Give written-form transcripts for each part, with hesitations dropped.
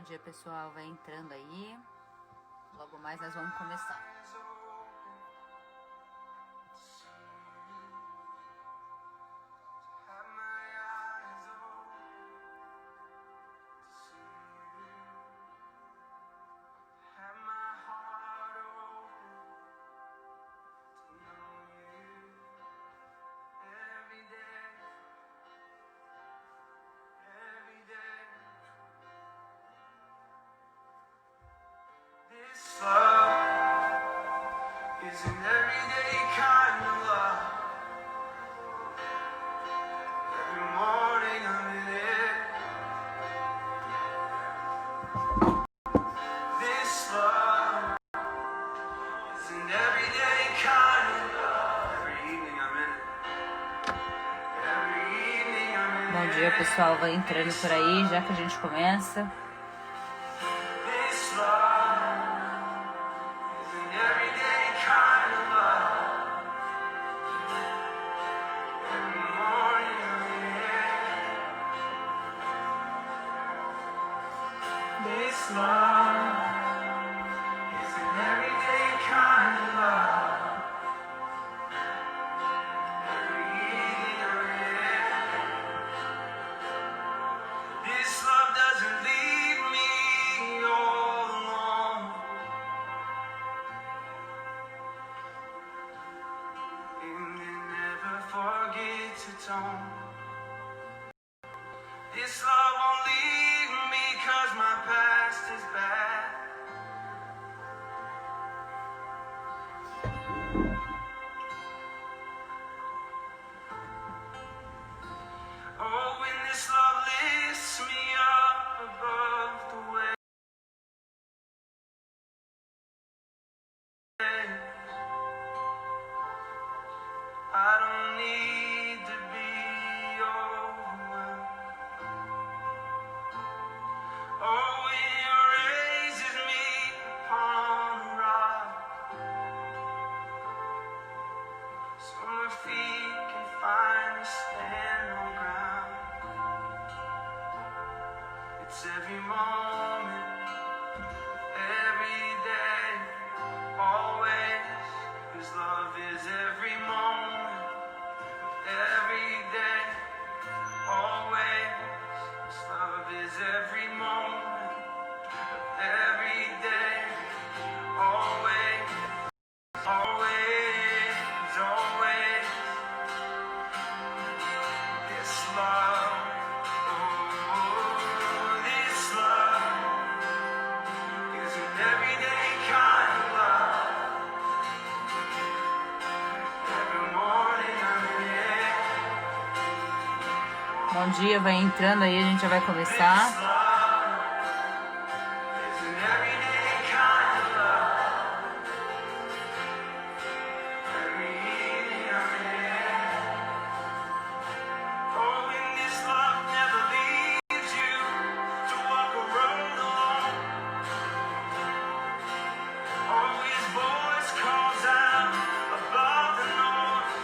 Bom dia, pessoal. Vai entrando aí. Logo mais nós vamos começar. Is an everyday kind of love. Every morning I'm in it. This love is an everyday kind of love. Every evening I'm in it. Every evening I'm in it. Bom dia, pessoal. Vai entrando por aí, já que a gente começa. This love is an everyday kind of love. Every morning I'm in it. This love is an everyday kind of love. Every evening I'm in it. This love doesn't leave me all alone. And it never forgets its own. This love won't leave me 'cause my past is bad. Oh, when this love lifts me up above the waves, I don't need to be overwhelmed. Oh, it raises me upon a rock, so my feet can finally stand on ground. It's every moment, every day, always. His love is every moment, every day, always. His love is every moment, every day, always, always, always. This love, oh, this love is an everyday kind of love. Every morning I'm in it. Bom dia, vai entrando aí, a gente já vai começar. This love is an everyday kind of love. Every evening I'm in it. Oh, and this love never leaves you to walk a road alone. Oh, his voice calls out above the noise.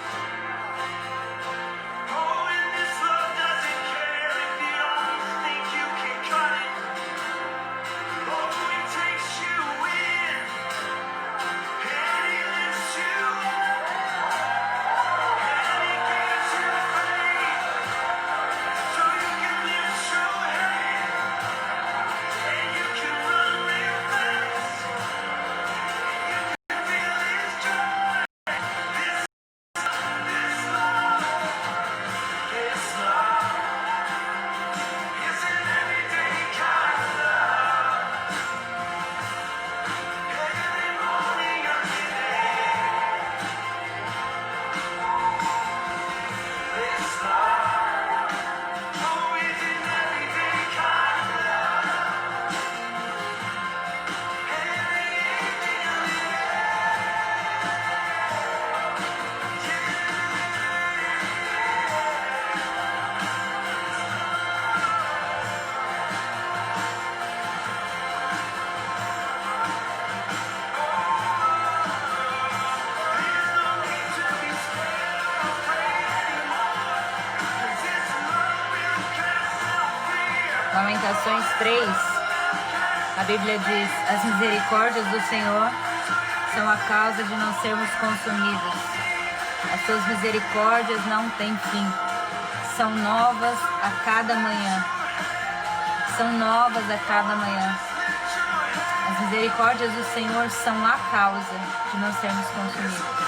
Oh, and this love doesn't care if you don't think you can cut it. Oh, he takes you in and he lifts you up and he gives you faith so you can lift your head and you can run real fast. You can feel his joy. This love is an everyday kind of love. Every morning I'm in it. This love, oh, is an everyday kind of love. Every evening I'm in There's no need to be scared or afraid anymore, 'cause this love will cast out fear. Lamentações 3. A Bíblia diz: as misericórdias do Senhor são a causa de não sermos consumidos. As suas misericórdias não têm fim. São novas a cada manhã. São novas a cada manhã. As misericórdias do Senhor são a causa de não sermos consumidos.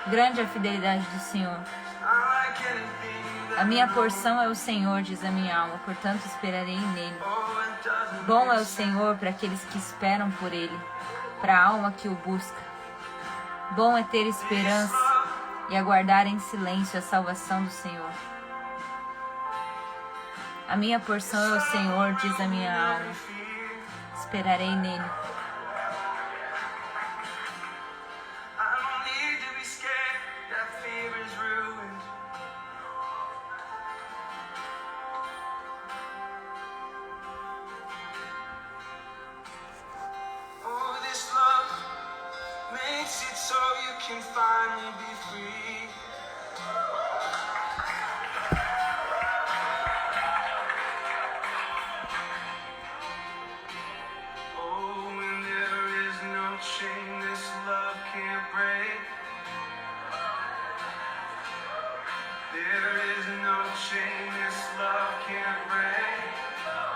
Grande é a fidelidade do Senhor. A minha porção é o Senhor, diz a minha alma, portanto esperarei nele. Bom é o Senhor para aqueles que esperam por ele, para a alma que o busca. Bom é ter esperança e aguardar em silêncio a salvação do Senhor. A minha porção é o Senhor, diz a minha alma. Esperarei nele.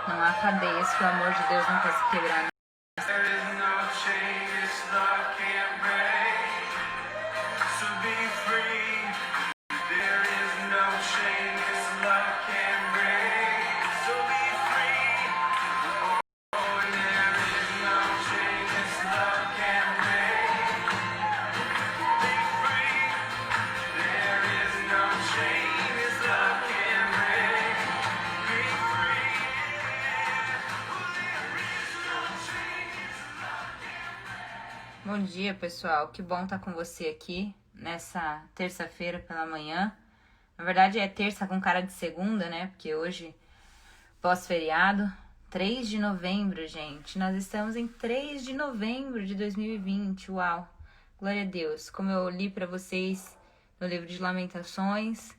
Não há cadeias que o amor de Deus não possa quebrar. Bom dia, pessoal. Que bom estar com você aqui nessa terça-feira pela manhã. Na verdade é terça com cara de segunda, né? Porque hoje, pós-feriado, 3 de novembro, gente. Nós estamos em 3 de novembro de 2020. Uau! Glória a Deus. Como eu li para vocês no livro de Lamentações,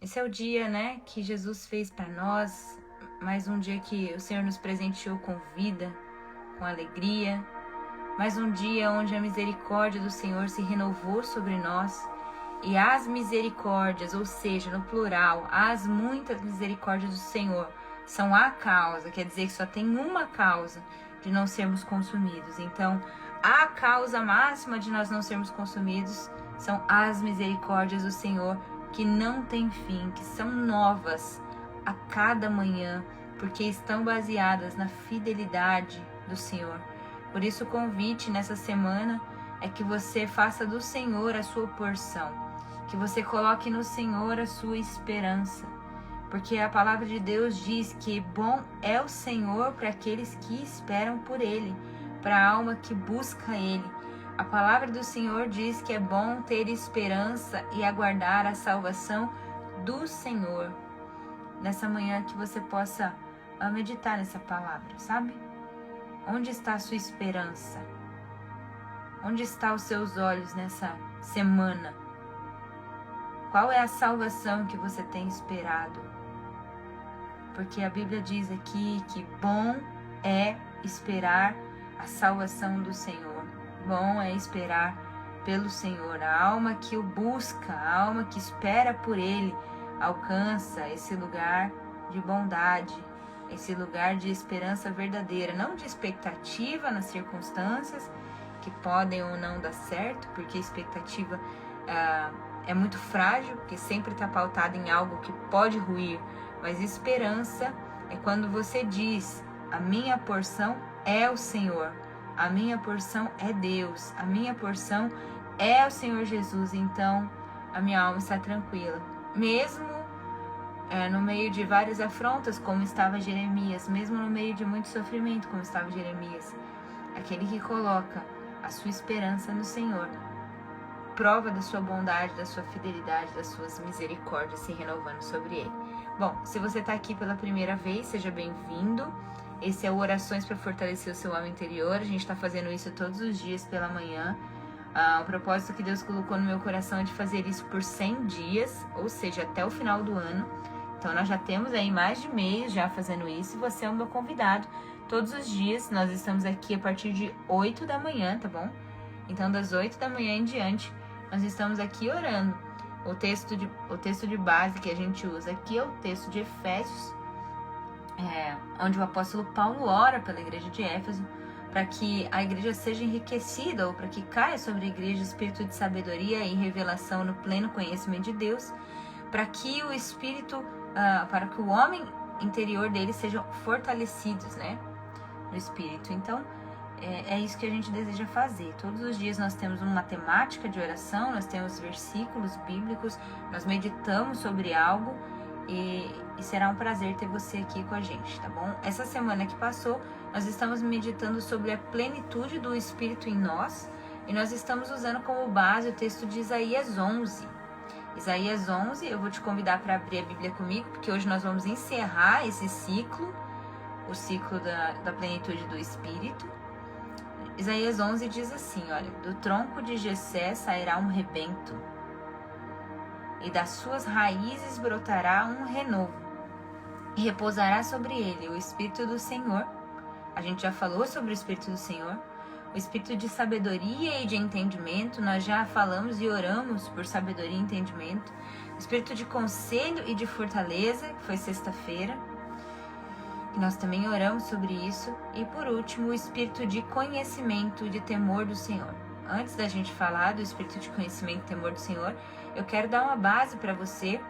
esse é o dia, né, que Jesus fez para nós. Mais um dia que o Senhor nos presenteou com vida, com alegria. Mais um dia onde a misericórdia do Senhor se renovou sobre nós. E as misericórdias, ou seja, no plural, as muitas misericórdias do Senhor são a causa, quer dizer que só tem uma causa de não sermos consumidos. Então, a causa máxima de nós não sermos consumidos são as misericórdias do Senhor, que não tem fim, que são novas a cada manhã, porque estão baseadas na fidelidade do Senhor. Por isso o convite nessa semana é que você faça do Senhor a sua porção, que você coloque no Senhor a sua esperança, porque a palavra de Deus diz que bom é o Senhor para aqueles que esperam por Ele, para a alma que busca Ele. A palavra do Senhor diz que é bom ter esperança e aguardar a salvação do Senhor. Nessa manhã que você possa meditar nessa palavra, sabe? Onde está a sua esperança? Onde estão os seus olhos nessa semana? Qual é a salvação que você tem esperado? Porque a Bíblia diz aqui que bom é esperar a salvação do Senhor. Bom é esperar pelo Senhor. A alma que o busca, a alma que espera por Ele, alcança esse lugar de bondade, esse lugar de esperança verdadeira, não de expectativa nas circunstâncias que podem ou não dar certo, porque a expectativa é muito frágil, porque sempre está pautada em algo que pode ruir, mas esperança é quando você diz: a minha porção é o Senhor, a minha porção é Deus, a minha porção é o Senhor Jesus, então a minha alma está tranquila, mesmo no meio de várias afrontas, como estava Jeremias, mesmo no meio de muito sofrimento, como estava Jeremias. Aquele que coloca a sua esperança no Senhor, prova da sua bondade, da sua fidelidade, das suas misericórdias se renovando sobre ele. Bom, se você está aqui pela primeira vez, seja bem-vindo. Esse é o Orações para Fortalecer o Seu Homem Interior. A gente está fazendo isso todos os dias pela manhã. O propósito que Deus colocou no meu coração é de fazer isso por 100 dias, ou seja, até o final do ano. Então nós já temos aí mais de mês já fazendo isso e você é o meu convidado. Todos os dias nós estamos aqui a partir de 8 da manhã, tá bom? Então das 8 da manhã em diante nós estamos aqui orando. O texto de base que a gente usa aqui é o texto de Efésios, onde o apóstolo Paulo ora pela igreja de Éfeso, para que a igreja seja enriquecida, ou para que caia sobre a igreja espírito de sabedoria e revelação no pleno conhecimento de Deus, para que o espírito, para que o homem interior dele sejam fortalecidos, né, no espírito. Então, é isso que a gente deseja fazer. Todos os dias nós temos uma temática de oração, nós temos versículos bíblicos, nós meditamos sobre algo e será um prazer ter você aqui com a gente, tá bom? Essa semana que passou, nós estamos meditando sobre a plenitude do Espírito em nós e nós estamos usando como base o texto de Isaías 11. Isaías 11, eu vou te convidar para abrir a Bíblia comigo, porque hoje nós vamos encerrar esse ciclo, o ciclo da plenitude do Espírito. Isaías 11 diz assim, olha, do tronco de Jessé sairá um rebento, e das suas raízes brotará um renovo, e repousará sobre ele o Espírito do Senhor. A gente já falou sobre o Espírito do Senhor, o Espírito de sabedoria e de entendimento, nós já falamos e oramos por sabedoria e entendimento, o Espírito de conselho e de fortaleza, que foi sexta-feira, que nós também oramos sobre isso, e por último, o Espírito de conhecimento e de temor do Senhor. Antes da gente falar do Espírito de conhecimento e temor do Senhor, eu quero dar uma base para você,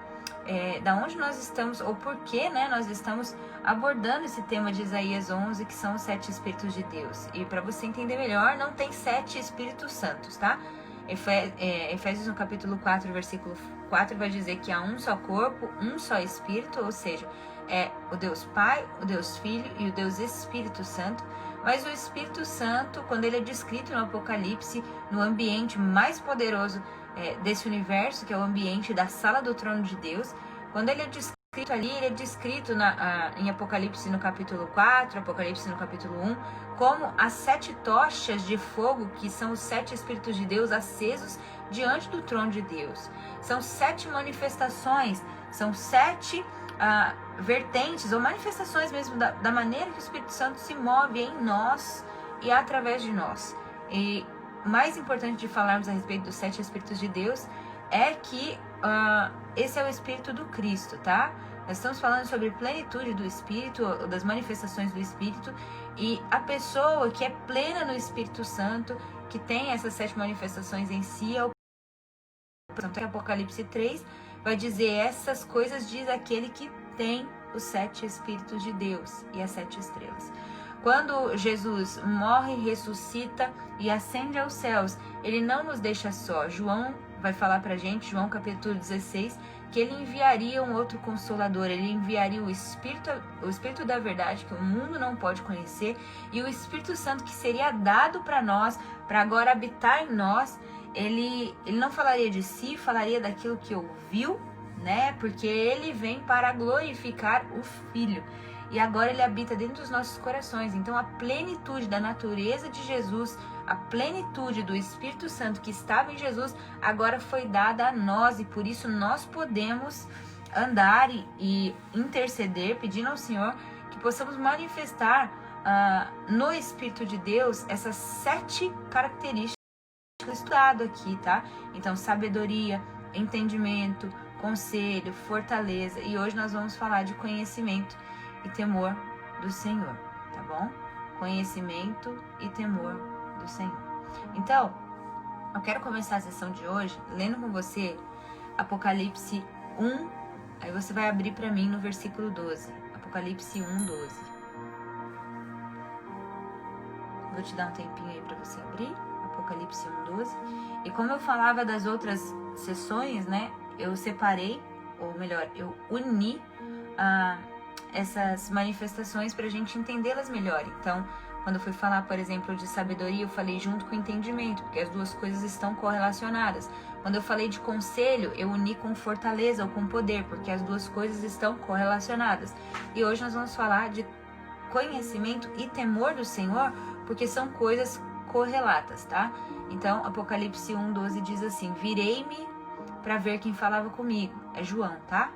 da onde nós estamos, ou por que, né, nós estamos abordando esse tema de Isaías 11, que são os 7 Espíritos de Deus. E para você entender melhor, não tem 7 Espíritos Santos, tá? Efésios no capítulo 4, versículo 4, vai dizer que há um só corpo, um só Espírito, ou seja, é o Deus Pai, o Deus Filho e o Deus Espírito Santo. Mas o Espírito Santo, quando ele é descrito no Apocalipse, no ambiente mais poderoso desse universo, que é o ambiente da sala do trono de Deus, quando ele é descrito ali, ele é descrito em Apocalipse no capítulo 4, Apocalipse no capítulo 1, como as 7 tochas de fogo, que são os 7 Espíritos de Deus acesos diante do trono de Deus. São 7 manifestações, são 7 vertentes ou manifestações mesmo da maneira que o Espírito Santo se move em nós e através de nós. E mais importante de falarmos a respeito dos 7 Espíritos de Deus é que esse é o Espírito do Cristo, tá? Nós estamos falando sobre plenitude do Espírito, das manifestações do Espírito, e a pessoa que é plena no Espírito Santo, que tem essas 7 manifestações em si, é o Apocalipse 3, vai dizer: essas coisas diz aquele que tem os 7 Espíritos de Deus e as 7 estrelas. Quando Jesus morre, ressuscita e ascende aos céus, ele não nos deixa só. João vai falar pra gente, João capítulo 16, que ele enviaria um outro consolador, ele enviaria o Espírito da verdade, que o mundo não pode conhecer, e o Espírito Santo que seria dado para nós, para agora habitar em nós. Ele não falaria de si, falaria daquilo que ouviu, né? Porque ele vem para glorificar o Filho. E agora ele habita dentro dos nossos corações. Então a plenitude da natureza de Jesus, a plenitude do Espírito Santo que estava em Jesus, agora foi dada a nós. E por isso nós podemos andar e interceder, pedindo ao Senhor que possamos manifestar no Espírito de Deus essas 7 características estudado aqui, tá? Então, sabedoria, entendimento, conselho, fortaleza. E hoje nós vamos falar de conhecimento e temor do Senhor, tá bom? Conhecimento e temor do Senhor. Então, eu quero começar a sessão de hoje lendo com você Apocalipse 1, aí você vai abrir para mim no versículo 12. Apocalipse 1, 12. Vou te dar um tempinho aí para você abrir. Apocalipse 1, 12. E como eu falava das outras sessões, né? Eu separei, ou melhor, eu uni essas manifestações para a gente entendê-las melhor. Então, quando eu fui falar, por exemplo, de sabedoria, eu falei junto com entendimento, porque as duas coisas estão correlacionadas. Quando eu falei de conselho, eu uni com fortaleza ou com poder, porque as duas coisas estão correlacionadas. E hoje nós vamos falar de conhecimento e temor do Senhor, porque são coisas correlatas, tá? Então, Apocalipse 1, 12 diz assim: virei-me para ver quem falava comigo. É João, tá?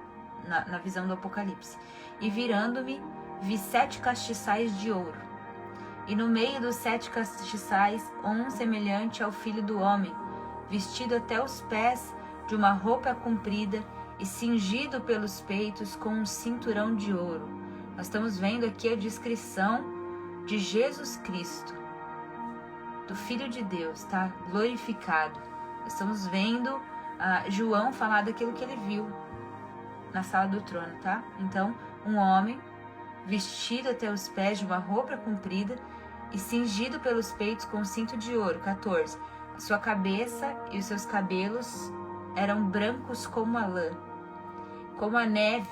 na visão do Apocalipse. E virando-me, vi 7 castiçais de ouro. E no meio dos 7 castiçais, um semelhante ao Filho do Homem, vestido até os pés de uma roupa comprida e cingido pelos peitos com um cinturão de ouro. Nós estamos vendo aqui a descrição de Jesus Cristo, do Filho de Deus, tá? Glorificado. Nós estamos vendo João falar daquilo que ele viu na sala do trono, tá? Então, um homem vestido até os pés de uma roupa comprida e cingido pelos peitos com um cinto de ouro. 14. A sua cabeça e os seus cabelos eram brancos como a lã, como a neve.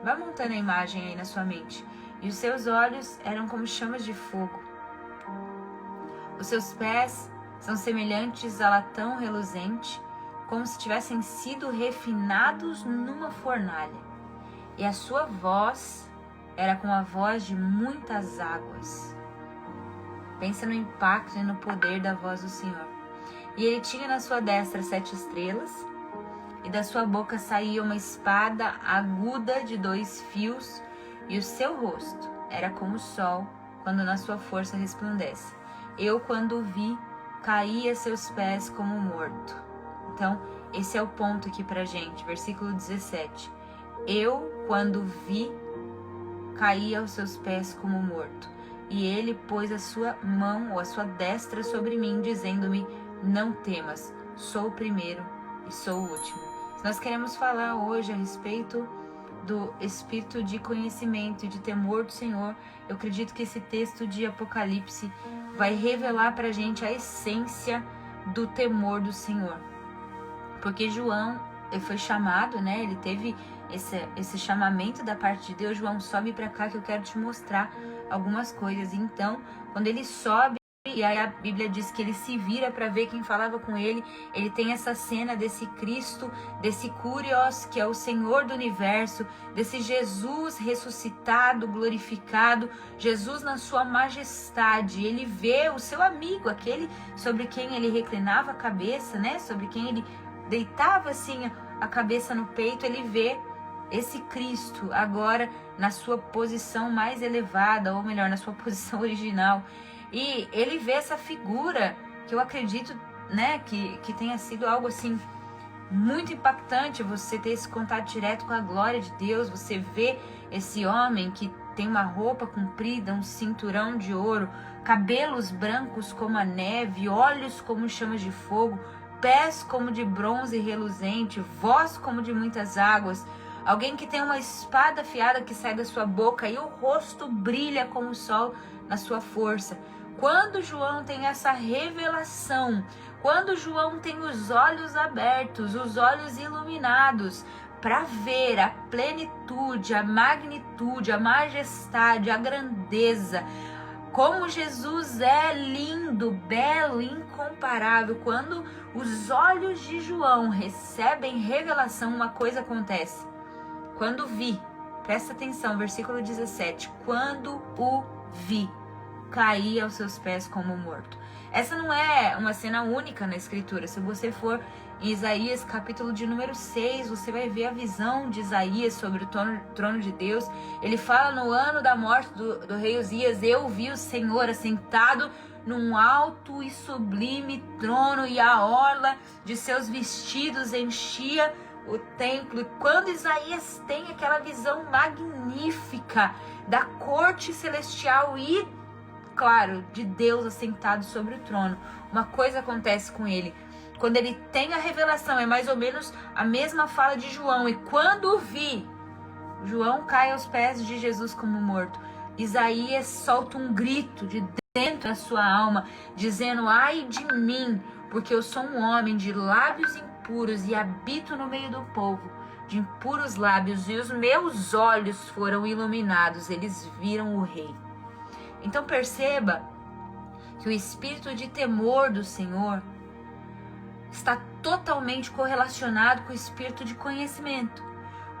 Vai montando a imagem aí na sua mente. E os seus olhos eram como chamas de fogo. Os seus pés são semelhantes a latão reluzente, como se tivessem sido refinados numa fornalha. E a sua voz era como a voz de muitas águas. Pensa no impacto e no poder da voz do Senhor. E ele tinha na sua destra 7 estrelas, e da sua boca saía uma espada aguda de 2 fios, e o seu rosto era como o sol, quando na sua força resplandece. Eu, quando o vi, caí a seus pés como morto. Então, esse é o ponto aqui pra gente, versículo 17. Eu, quando vi, caí aos seus pés como morto. E ele pôs a sua mão ou a sua destra sobre mim, dizendo-me: não temas, sou o primeiro e sou o último. Se nós queremos falar hoje a respeito do espírito de conhecimento e de temor do Senhor, eu acredito que esse texto de Apocalipse vai revelar pra gente a essência do temor do Senhor. Porque João, ele foi chamado, né? Ele teve esse chamamento da parte de Deus. João, sobe pra cá que eu quero te mostrar algumas coisas. Então, quando ele sobe, e aí a Bíblia diz que ele se vira para ver quem falava com ele, ele tem essa cena desse Cristo, desse Kyrios, que é o Senhor do Universo, desse Jesus ressuscitado, glorificado, Jesus na sua majestade. Ele vê o seu amigo, aquele sobre quem ele reclinava a cabeça, né? Sobre quem ele deitava assim a cabeça no peito. Ele vê esse Cristo agora na sua posição mais elevada, ou melhor, na sua posição original. E ele vê essa figura que eu acredito, né, que tenha sido algo assim muito impactante, você ter esse contato direto com a glória de Deus. Você vê esse homem que tem uma roupa comprida, um cinturão de ouro, cabelos brancos como a neve, olhos como chamas de fogo, pés como de bronze reluzente, voz como de muitas águas. Alguém que tem uma espada afiada que sai da sua boca e o rosto brilha como o sol na sua força. Quando João tem essa revelação, quando João tem os olhos abertos, os olhos iluminados, para ver a plenitude, a magnitude, a majestade, a grandeza, como Jesus é lindo, belo, incomparável. Quando os olhos de João recebem revelação, uma coisa acontece. Quando vi, presta atenção, versículo 17, quando o vi, caí aos seus pés como morto. Essa não é uma cena única na Escritura. Se você for em Isaías, capítulo de número 6, você vai ver a visão de Isaías sobre o trono de Deus. Ele fala no ano da morte do rei Uzias: eu vi o Senhor assentado num alto e sublime trono, e a orla de seus vestidos enchia o templo. E quando Isaías tem aquela visão magnífica da corte celestial e, claro, de Deus assentado sobre o trono, uma coisa acontece com ele. Quando ele tem a revelação, é mais ou menos a mesma fala de João. E quando vi, João cai aos pés de Jesus como morto. Isaías solta um grito de dentro da sua alma, dizendo: ai de mim, porque eu sou um homem de lábios impuros e habito no meio do povo de impuros lábios, e os meus olhos foram iluminados, eles viram o rei. Então perceba que o espírito de temor do Senhor está totalmente correlacionado com o espírito de conhecimento,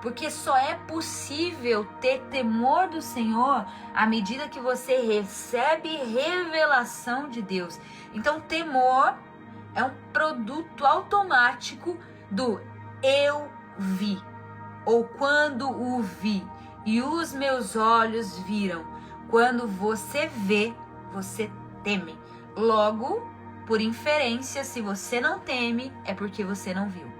porque só é possível ter temor do Senhor à medida que você recebe revelação de Deus. Então temor é um produto automático do eu vi. ou quando o vi e os meus olhos viram. Quando você vê, você teme. Logo, por inferência, se você não teme, é porque você não viu.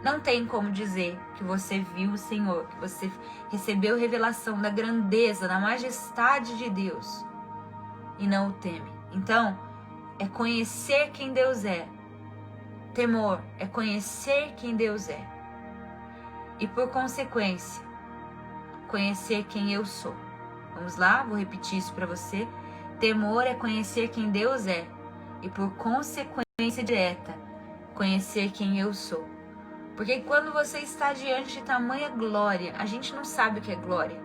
Não tem como dizer que você viu o Senhor, que você recebeu revelação da grandeza, da majestade de Deus e não o teme. Então, é conhecer quem Deus é. Temor é conhecer quem Deus é. E por consequência, conhecer quem eu sou. Vamos lá, vou repetir isso para você. Temor é conhecer quem Deus é. E por consequência direta, conhecer quem eu sou. Porque quando você está diante de tamanha glória, a gente não sabe o que é glória.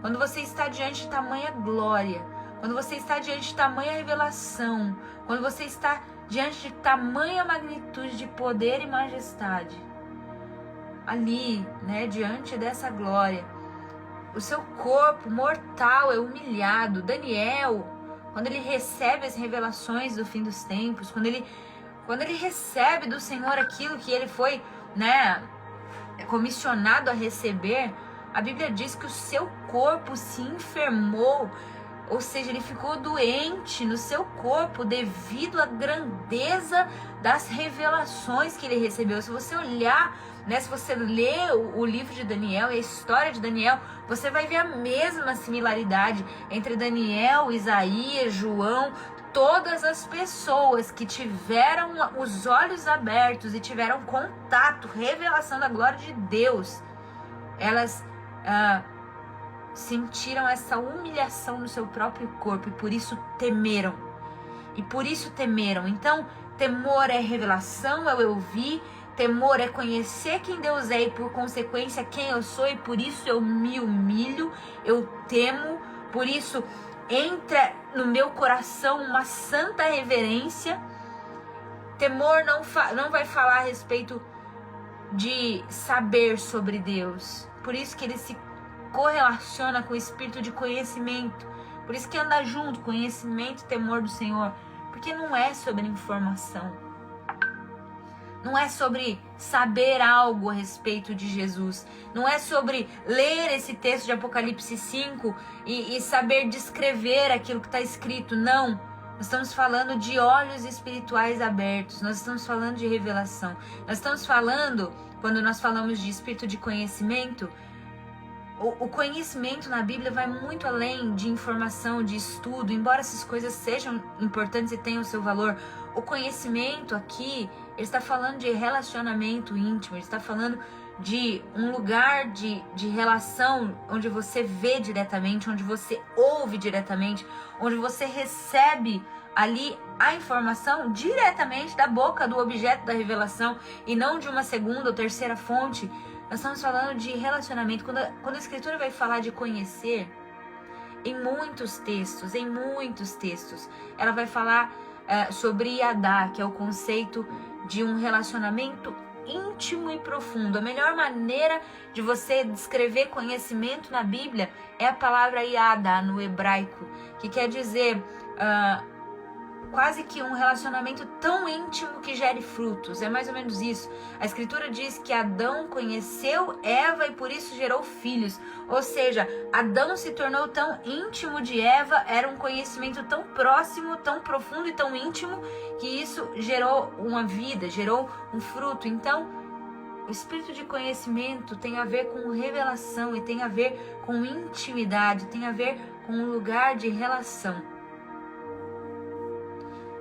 Quando você está diante de tamanha glória, quando você está diante de tamanha revelação, quando você está diante de tamanha magnitude de poder e majestade, ali, né, diante dessa glória, o seu corpo mortal é humilhado. Daniel, quando ele recebe as revelações do fim dos tempos, quando ele recebe do Senhor aquilo que ele foi, né, comissionado a receber, a Bíblia diz que o seu corpo se enfermou, ou seja, ele ficou doente no seu corpo devido à grandeza das revelações que ele recebeu. Se você olhar, né, se você ler o livro de Daniel e a história de Daniel, você vai ver a mesma similaridade entre Daniel, Isaías, João. Todas as pessoas que tiveram os olhos abertos e tiveram contato, revelação da glória de Deus, elas sentiram essa humilhação no seu próprio corpo e por isso temeram. Então, temor é revelação, é o eu vi. Temor é conhecer quem Deus é e por consequência quem eu sou, e por isso eu me humilho, eu temo, por isso entra no meu coração uma santa reverência. Temor não vai falar a respeito de saber sobre Deus. Por isso que ele se correlaciona com o espírito de conhecimento. Por isso que anda junto, conhecimento e temor do Senhor. Porque não é sobre informação. Não é sobre saber algo a respeito de Jesus. Não é sobre ler esse texto de Apocalipse 5 e saber descrever aquilo que está escrito. Não. Nós estamos falando de olhos espirituais abertos. Nós estamos falando de revelação. Nós estamos falando, quando nós falamos de espírito de conhecimento, o conhecimento na Bíblia vai muito além de informação, de estudo. Embora essas coisas sejam importantes e tenham o seu valor, o conhecimento aqui, ele está falando de relacionamento íntimo, ele está falando de um lugar de relação onde você vê diretamente, onde você ouve diretamente, onde você recebe ali a informação diretamente da boca do objeto da revelação e não de uma segunda ou terceira fonte. Nós estamos falando de relacionamento. Quando a Escritura vai falar de conhecer, em muitos textos, ela vai falar sobre Yadá, que é o conceito de um relacionamento íntimo e profundo. A melhor maneira de você descrever conhecimento na Bíblia é a palavra Yadá, no hebraico, que quer dizer quase que um relacionamento tão íntimo que gere frutos. É mais ou menos isso. A Escritura diz que Adão conheceu Eva e por isso gerou filhos. Ou seja, Adão se tornou tão íntimo de Eva, era um conhecimento tão próximo, tão profundo e tão íntimo, que isso gerou uma vida, gerou um fruto. Então, o espírito de conhecimento tem a ver com revelação e tem a ver com intimidade, tem a ver com um lugar de relação.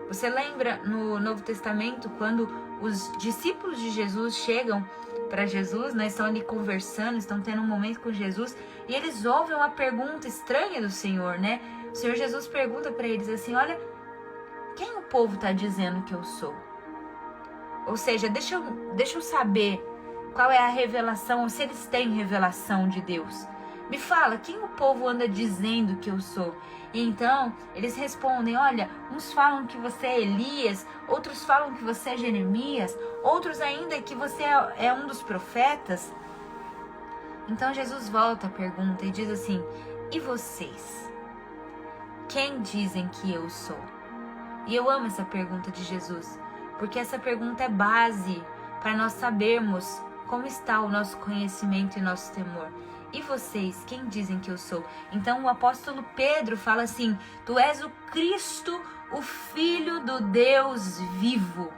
Você lembra no Novo Testamento, quando os discípulos de Jesus chegam para Jesus, né, estão ali conversando, estão tendo um momento com Jesus, e eles ouvem uma pergunta estranha do Senhor, né? O Senhor Jesus pergunta para eles assim: olha, quem o povo está dizendo que eu sou? Ou seja, deixa eu saber qual é a revelação, ou se eles têm revelação de Deus. Me fala, quem o povo anda dizendo que eu sou? E então, eles respondem: olha, uns falam que você é Elias, outros falam que você é Jeremias, outros ainda que você é um dos profetas. Então Jesus volta a pergunta e diz assim: e vocês? Quem dizem que eu sou? E eu amo essa pergunta de Jesus, porque essa pergunta é base para nós sabermos Como está o nosso conhecimento e nosso temor? E vocês, quem dizem que eu sou? Então o apóstolo Pedro fala assim: tu és o Cristo, o Filho do Deus vivo.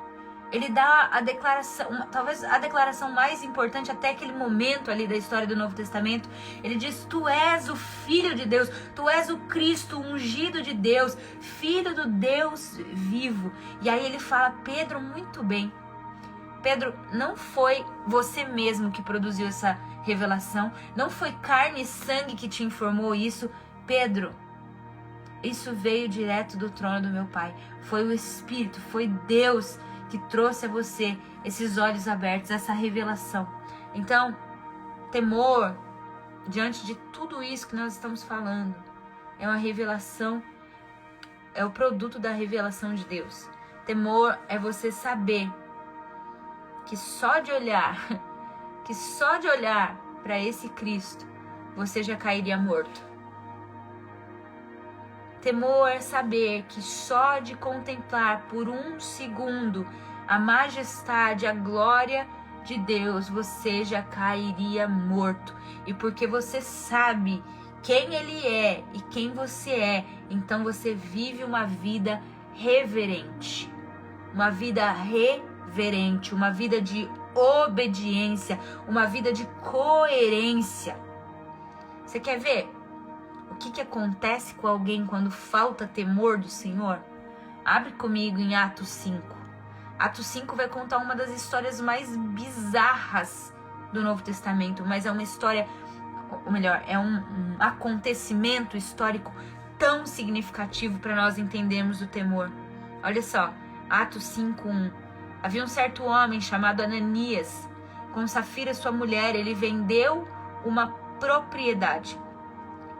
Ele dá a declaração, talvez a declaração mais importante até aquele momento ali da história do Novo Testamento. Ele diz: tu és o Filho de Deus, tu és o Cristo, o ungido de Deus, Filho do Deus vivo. E aí ele fala: Pedro, muito bem. Pedro, não foi você mesmo que produziu essa revelação, não foi carne e sangue que te informou isso. Pedro, isso veio direto do trono do meu Pai. Foi o Espírito, foi Deus que trouxe a você esses olhos abertos, essa revelação. Então, temor, diante de tudo isso que nós estamos falando, é uma revelação, é o produto da revelação de Deus. Temor é você saber que só de olhar para esse Cristo, você já cairia morto. Temor é saber que só de contemplar por um segundo a majestade, a glória de Deus, você já cairia morto. E porque você sabe quem Ele é e quem você é, então você vive uma vida reverente. Uma vida reverente, uma vida de obediência, uma vida de coerência. Você quer ver o que acontece com alguém quando falta temor do Senhor? Abre comigo em Atos 5. Atos 5 vai contar uma das histórias mais bizarras do Novo Testamento, mas é uma história, ou melhor, é um acontecimento histórico tão significativo para nós entendermos o temor. Olha só, Atos 5:1. Havia um certo homem chamado Ananias, com Safira sua mulher. Ele vendeu uma propriedade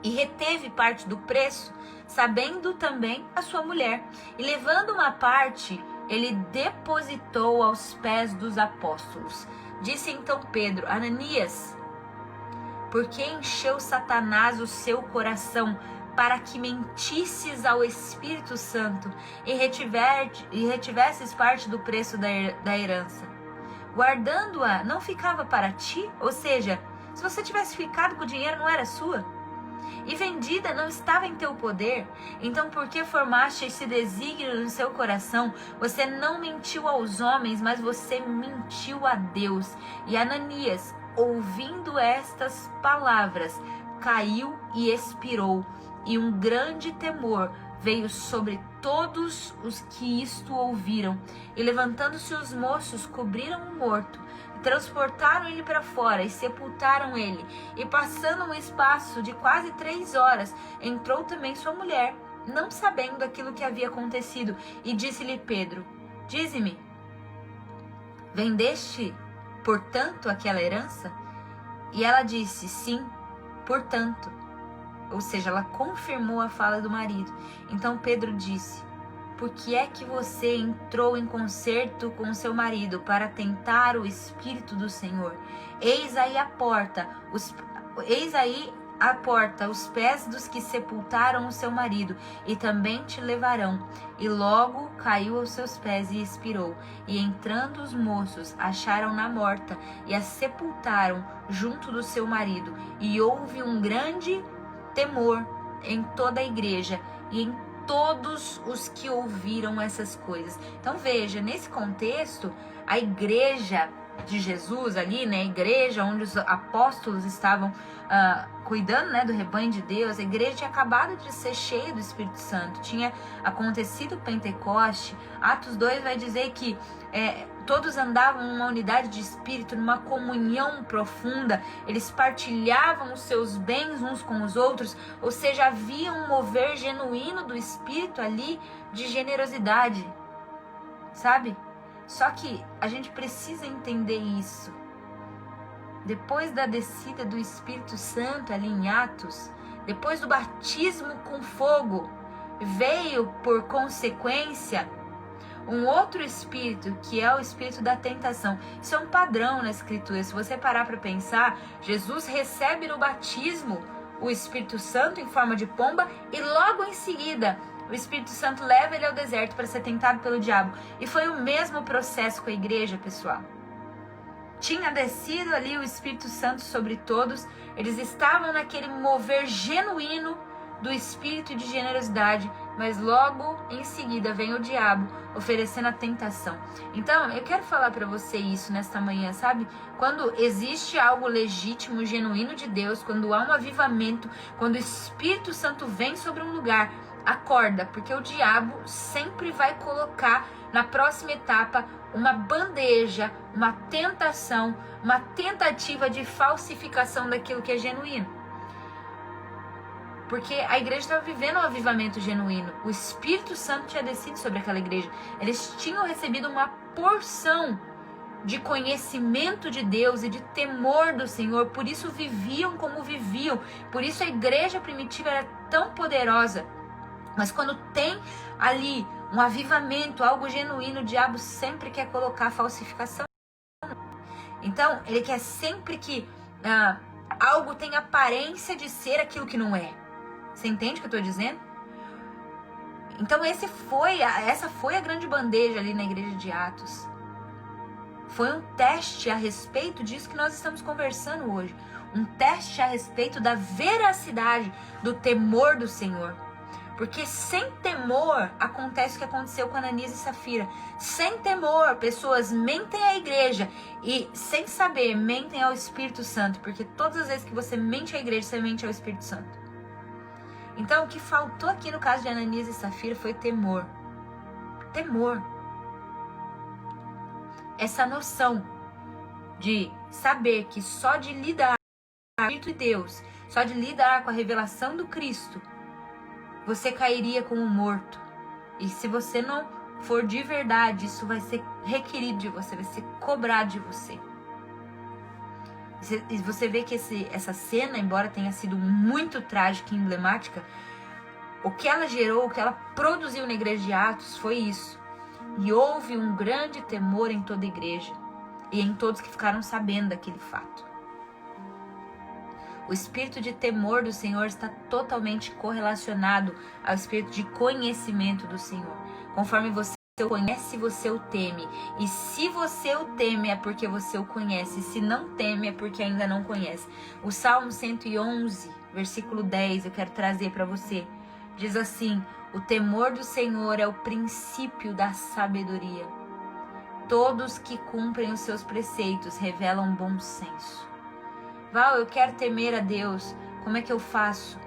e reteve parte do preço, sabendo também a sua mulher. E levando uma parte, ele depositou aos pés dos apóstolos. Disse então Pedro: Ananias, por que encheu Satanás o seu coração para que mentisses ao Espírito Santo e retivesses parte do preço da herança? Guardando-a, não ficava para ti? Ou seja, se você tivesse ficado com o dinheiro, não era sua? E vendida, não estava em teu poder? Então por que formaste esse desígnio no seu coração? Você não mentiu aos homens, mas você mentiu a Deus. E Ananias, ouvindo estas palavras, caiu e expirou. E um grande temor veio sobre todos os que isto ouviram. E levantando-se os moços, cobriram o morto, transportaram ele para fora e sepultaram ele. E passando um espaço de quase 3 horas, entrou também sua mulher, não sabendo aquilo que havia acontecido. E disse-lhe Pedro: dize-me, vendeste, portanto, aquela herança? E ela disse: sim, portanto. Ou seja, ela confirmou a fala do marido. Então Pedro disse: por que é que você entrou em concerto com seu marido para tentar o Espírito do Senhor? Eis aí a porta, os pés dos que sepultaram o seu marido, e também te levarão. E logo caiu aos seus pés e expirou. E entrando os moços, acharam-na morta, e a sepultaram junto do seu marido. E houve um grande temor em toda a igreja e em todos os que ouviram essas coisas. Então veja, nesse contexto, a igreja de Jesus ali, né, a igreja onde os apóstolos estavam cuidando, né, do rebanho de Deus, a igreja tinha acabado de ser cheia do Espírito Santo, tinha acontecido o Pentecoste. Atos 2 vai dizer que todos andavam numa unidade de espírito, numa comunhão profunda, eles partilhavam os seus bens uns com os outros, ou seja, havia um mover genuíno do Espírito ali, de generosidade, sabe? Só que a gente precisa entender isso. Depois da descida do Espírito Santo ali em Atos, depois do batismo com fogo, veio por consequência um outro espírito, que é o espírito da tentação. Isso é um padrão na Escritura. Se você parar para pensar, Jesus recebe no batismo o Espírito Santo em forma de pomba e logo em seguida o Espírito Santo leva ele ao deserto para ser tentado pelo diabo. E foi o mesmo processo com a igreja, pessoal. tinha descido ali o Espírito Santo sobre todos, eles estavam naquele mover genuíno do espírito de generosidade, mas logo em seguida vem o diabo oferecendo a tentação. Então, eu quero falar para você isso nesta manhã, sabe? Quando existe algo legítimo, genuíno de Deus, quando há um avivamento, quando o Espírito Santo vem sobre um lugar, acorda, porque o diabo sempre vai colocar na próxima etapa uma bandeja, uma tentação, uma tentativa de falsificação daquilo que é genuíno. Porque a igreja estava vivendo um avivamento genuíno. O Espírito Santo tinha descido sobre aquela igreja. Eles tinham recebido uma porção de conhecimento de Deus e de temor do Senhor. Por isso viviam como viviam. Por isso a igreja primitiva era tão poderosa. Mas quando tem ali um avivamento, algo genuíno, o diabo sempre quer colocar falsificação. Então, ele quer sempre que algo tenha aparência de ser aquilo que não é. Você entende o que eu estou dizendo? Então essa foi a grande bandeja ali na igreja de Atos. Foi um teste a respeito disso que nós estamos conversando hoje. Um teste a respeito da veracidade do temor do Senhor. Porque sem temor acontece o que aconteceu com Ananias e Safira. Sem temor, pessoas mentem à igreja e, sem saber, mentem ao Espírito Santo. Porque todas as vezes que você mente à igreja, você mente ao Espírito Santo. Então, o que faltou aqui no caso de Ananias e Safira foi temor. Temor. Essa noção de saber que só de lidar com o Espírito de Deus, só de lidar com a revelação do Cristo, você cairia como morto. E se você não for de verdade, isso vai ser requerido de você, vai ser cobrado de você. E você vê que essa cena, embora tenha sido muito trágica e emblemática, o que ela gerou, o que ela produziu na igreja de Atos foi isso. E houve um grande temor em toda a igreja e em todos que ficaram sabendo daquele fato. O espírito de temor do Senhor está totalmente correlacionado ao espírito de conhecimento do Senhor. Conforme você o conhece, você o teme. E se você o teme, é porque você o conhece. E se não teme, é porque ainda não conhece. O Salmo 111, versículo 10, eu quero trazer para você. Diz assim: o temor do Senhor é o princípio da sabedoria. Todos que cumprem os seus preceitos revelam bom senso. Val, eu quero temer a Deus. Como é que eu faço?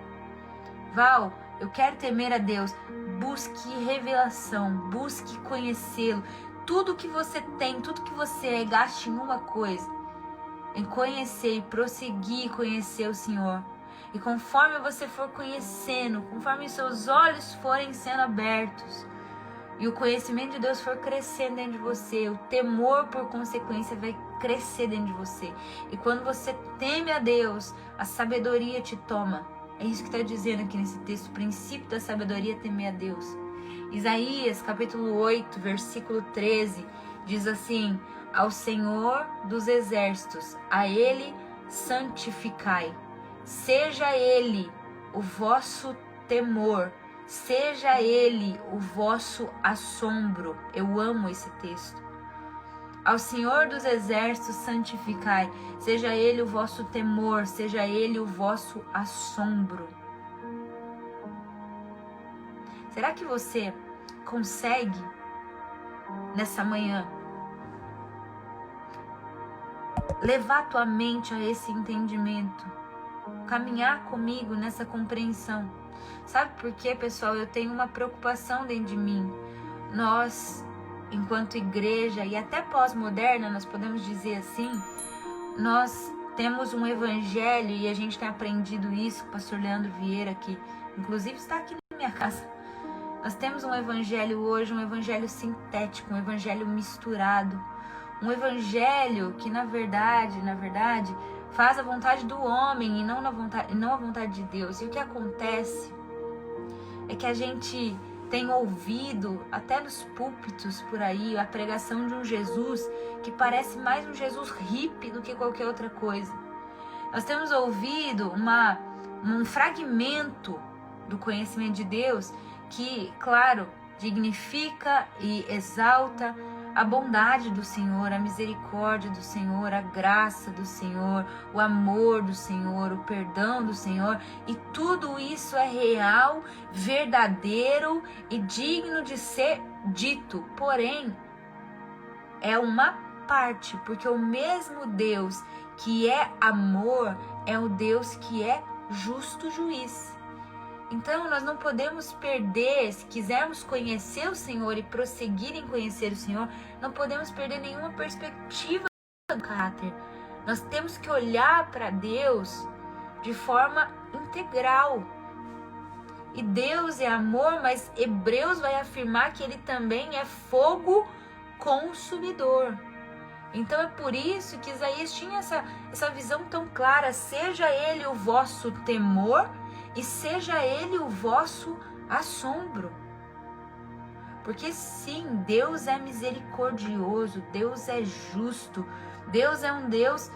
Val, eu quero temer a Deus. Busque revelação, busque conhecê-lo. Tudo que você tem, tudo que você é, gaste em uma coisa. Em conhecer e prosseguir conhecer o Senhor. E conforme você for conhecendo, conforme seus olhos forem sendo abertos, e o conhecimento de Deus for crescendo dentro de você, o temor, por consequência, vai crescer dentro de você. E quando você teme a Deus, a sabedoria te toma. É isso que está dizendo aqui nesse texto. O princípio da sabedoria é temer a Deus. Isaías, capítulo 8, versículo 13, diz assim: ao Senhor dos exércitos, a Ele santificai. Seja Ele o vosso temor, seja Ele o vosso assombro. Eu amo esse texto. Ao Senhor dos exércitos santificai, seja Ele o vosso temor, seja Ele o vosso assombro. Será que você consegue, nessa manhã, levar tua mente a esse entendimento? Caminhar comigo nessa compreensão. Sabe por quê, pessoal? Eu tenho uma preocupação dentro de mim. Nós, enquanto igreja e até pós-moderna, nós podemos dizer assim, nós temos um evangelho e a gente tem aprendido isso com o pastor Leandro Vieira, que inclusive está aqui na minha casa. Nós temos um evangelho hoje, um evangelho sintético, um evangelho misturado, um evangelho que na verdade, faz a vontade do homem e não a vontade de Deus. E o que acontece é que a gente tem ouvido, até nos púlpitos por aí, a pregação de um Jesus que parece mais um Jesus hippie do que qualquer outra coisa. Nós temos ouvido um fragmento do conhecimento de Deus que, claro, dignifica e exalta a bondade do Senhor, a misericórdia do Senhor, a graça do Senhor, o amor do Senhor, o perdão do Senhor, e tudo isso é real, verdadeiro e digno de ser dito. Porém, é uma parte, porque o mesmo Deus que é amor é o Deus que é justo juiz. Então, nós não podemos perder, se quisermos conhecer o Senhor e prosseguir em conhecer o Senhor, não podemos perder nenhuma perspectiva do caráter. Nós temos que olhar para Deus de forma integral. E Deus é amor, mas Hebreus vai afirmar que ele também é fogo consumidor. Então é por isso que Isaías tinha essa visão tão clara: seja ele o vosso temor e seja ele o vosso assombro. Porque sim, Deus é misericordioso, Deus é justo, Deus é um Deus,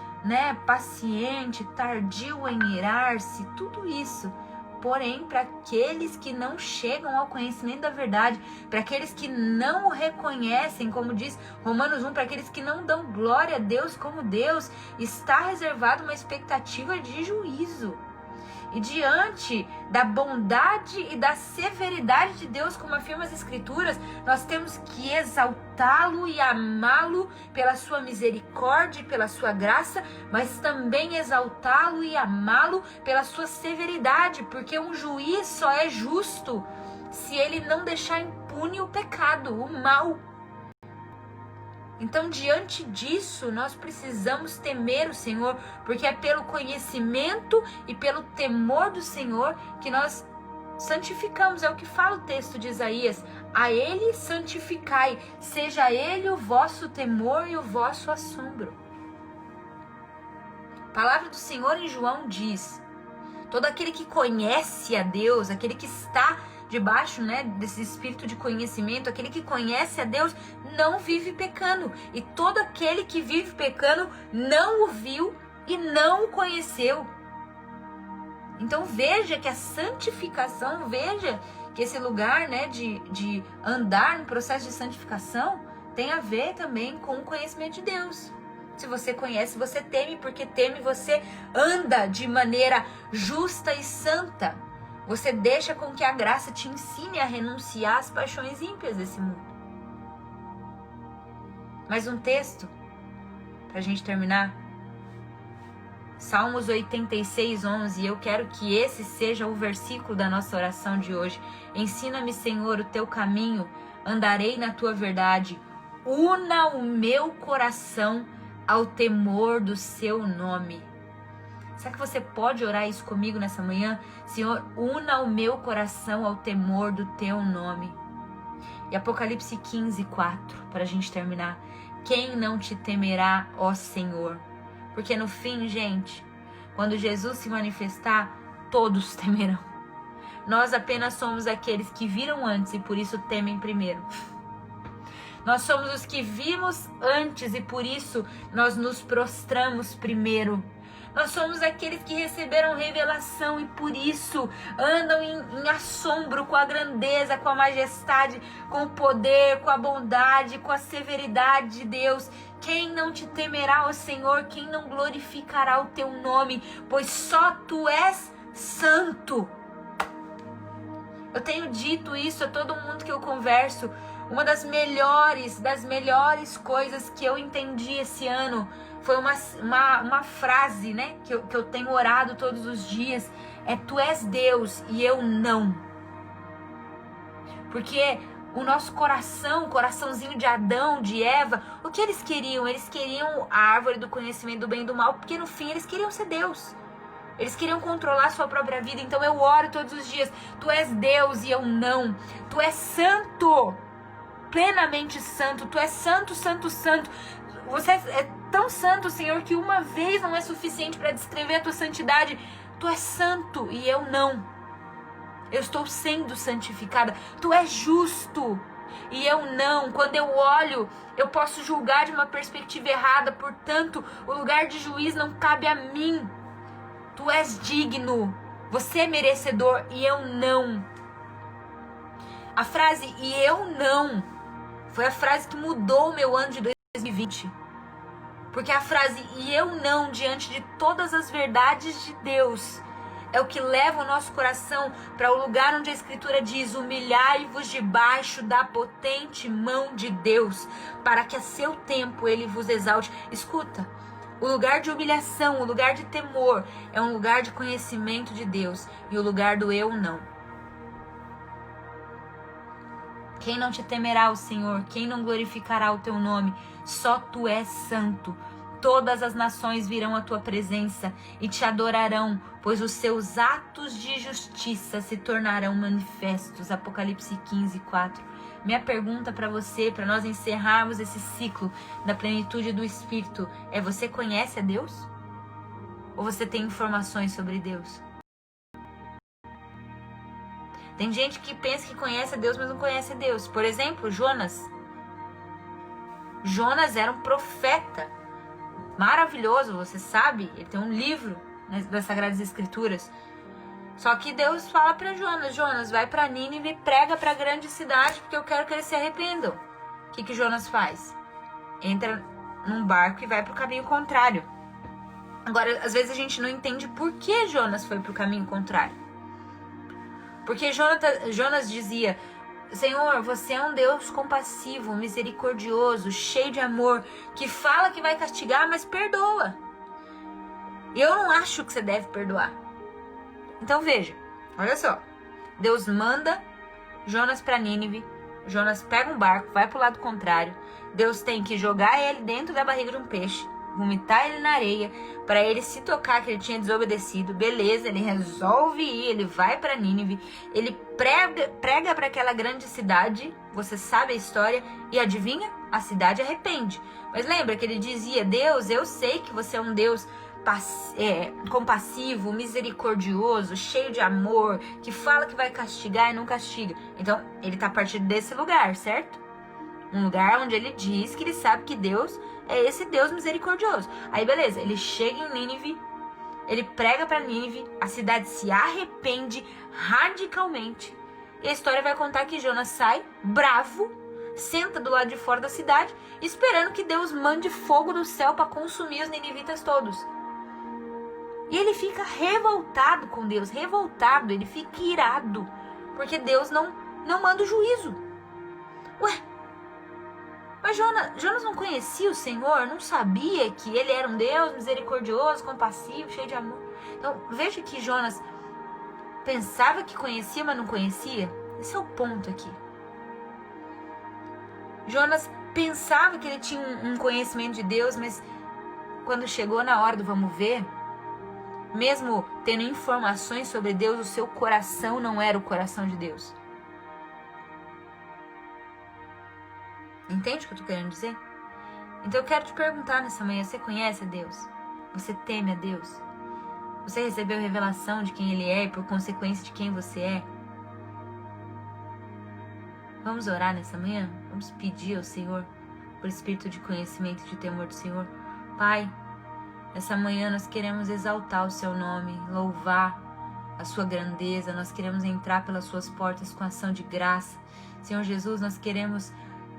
paciente, tardio em irar-se, tudo isso. Porém, para aqueles que não chegam ao conhecimento da verdade, para aqueles que não o reconhecem, como diz Romanos 1, para aqueles que não dão glória a Deus como Deus, está reservada uma expectativa de juízo. E diante da bondade e da severidade de Deus, como afirma as Escrituras, nós temos que exaltá-lo e amá-lo pela sua misericórdia e pela sua graça, mas também exaltá-lo e amá-lo pela sua severidade, porque um juiz só é justo se ele não deixar impune o pecado, o mal. Então, diante disso, nós precisamos temer o Senhor, porque é pelo conhecimento e pelo temor do Senhor que nós santificamos. É o que fala o texto de Isaías: a Ele santificai, seja Ele o vosso temor e o vosso assombro. A palavra do Senhor em João diz: todo aquele que conhece a Deus, aquele que está debaixo, desse espírito de conhecimento, aquele que conhece a Deus não vive pecando, e todo aquele que vive pecando não o viu e não o conheceu. Então veja que a santificação, veja que esse lugar de andar no processo de santificação tem a ver também com o conhecimento de Deus. Se você conhece, você teme, porque teme, você anda de maneira justa e santa. Você deixa com que a graça te ensine a renunciar às paixões ímpias desse mundo. Mais um texto, para a gente terminar. Salmos 86, 11. E eu quero que esse seja o versículo da nossa oração de hoje. Ensina-me, Senhor, o teu caminho, andarei na tua verdade. Una o meu coração ao temor do seu nome. Será que você pode orar isso comigo nessa manhã? Senhor, una o meu coração ao temor do teu nome. E Apocalipse 15, 4, para a gente terminar. Quem não te temerá, ó Senhor? Porque no fim, gente, quando Jesus se manifestar, todos temerão. Nós apenas somos aqueles que viram antes e por isso temem primeiro. Nós somos os que vimos antes e por isso nós nos prostramos primeiro. Nós somos aqueles que receberam revelação e por isso andam em assombro com a grandeza, com a majestade, com o poder, com a bondade, com a severidade de Deus. Quem não te temerá, ó Senhor? Quem não glorificará o teu nome? Pois só tu és santo. Eu tenho dito isso a todo mundo que eu converso. Uma das melhores coisas que eu entendi esse ano foi uma frase, que eu tenho orado todos os dias. É: tu és Deus e eu não. Porque o nosso coração, o coraçãozinho de Adão, de Eva, o que eles queriam? Eles queriam a árvore do conhecimento do bem e do mal, porque no fim eles queriam ser Deus. Eles queriam controlar a sua própria vida. Então eu oro todos os dias: tu és Deus e eu não. Tu és santo, plenamente santo. Tu és santo, santo, santo. Você é tão santo, Senhor, que uma vez não é suficiente para descrever a tua santidade. Tu és santo e eu não. Eu estou sendo santificada. Tu és justo e eu não. Quando eu olho, eu posso julgar de uma perspectiva errada. Portanto, o lugar de juiz não cabe a mim. Tu és digno. Você é merecedor e eu não. A frase "e eu não" foi a frase que mudou o meu ano de 2020. Porque a frase "e eu não" diante de todas as verdades de Deus é o que leva o nosso coração para o lugar onde a Escritura diz: humilhai-vos debaixo da potente mão de Deus, para que a seu tempo Ele vos exalte. Escuta, o lugar de humilhação, o lugar de temor é um lugar de conhecimento de Deus, e o lugar do eu não. Quem não te temerá o Senhor? Quem não glorificará o teu nome? Só tu és santo. Todas as nações virão à tua presença e te adorarão, pois os seus atos de justiça se tornarão manifestos. Apocalipse 15:4. Minha pergunta para você, para nós encerrarmos esse ciclo da plenitude do Espírito, é: você conhece a Deus? Ou você tem informações sobre Deus? Tem gente que pensa que conhece a Deus, mas não conhece a Deus. Por exemplo, Jonas. Jonas era um profeta maravilhoso, você sabe, ele tem um livro das Sagradas Escrituras. Só que Deus fala para Jonas: Jonas, vai para Nínive e prega para a grande cidade, porque eu quero que eles se arrependam. O que Jonas faz? Entra num barco e vai para o caminho contrário. Agora, às vezes a gente não entende por que Jonas foi para o caminho contrário. Porque Jonas dizia: Senhor, você é um Deus compassivo, misericordioso, cheio de amor, que fala que vai castigar, mas perdoa. Eu não acho que você deve perdoar. Então veja, olha só. Deus manda Jonas para Nínive. Jonas pega um barco, vai pro lado contrário. Deus tem que jogar ele dentro da barriga de um peixe, vomitar ele na areia, para ele se tocar que ele tinha desobedecido. Beleza, ele resolve ir, ele vai para Nínive, ele prega para aquela grande cidade, você sabe a história, e adivinha? A cidade arrepende. Mas lembra que ele dizia: Deus, eu sei que você é um Deus compassivo, misericordioso, cheio de amor, que fala que vai castigar e não castiga. Então, ele está partindo desse lugar, certo? Um lugar onde ele diz que ele sabe que Deus é esse Deus misericordioso. Aí, beleza, ele chega em Nínive, ele prega para Nínive, a cidade se arrepende radicalmente. E a história vai contar que Jonas sai bravo, senta do lado de fora da cidade, esperando que Deus mande fogo do céu para consumir os ninivitas todos. E ele fica revoltado com Deus, revoltado, ele fica irado, porque Deus não manda o juízo. Ué, mas Jonas não conhecia o Senhor, não sabia que ele era um Deus misericordioso, compassivo, cheio de amor. Então, veja que Jonas pensava que conhecia, mas não conhecia. Esse é o ponto aqui. Jonas pensava que ele tinha um conhecimento de Deus, mas quando chegou na hora do vamos ver, mesmo tendo informações sobre Deus, o seu coração não era o coração de Deus. Entende o que eu estou querendo dizer? Então eu quero te perguntar nessa manhã: você conhece a Deus? Você teme a Deus? Você recebeu revelação de quem Ele é e por consequência de quem você é? Vamos orar nessa manhã? Vamos pedir ao Senhor por espírito de conhecimento e de temor do Senhor. Pai, nessa manhã nós queremos exaltar o Seu nome, louvar a Sua grandeza. Nós queremos entrar pelas Suas portas com ação de graça. Senhor Jesus, nós queremos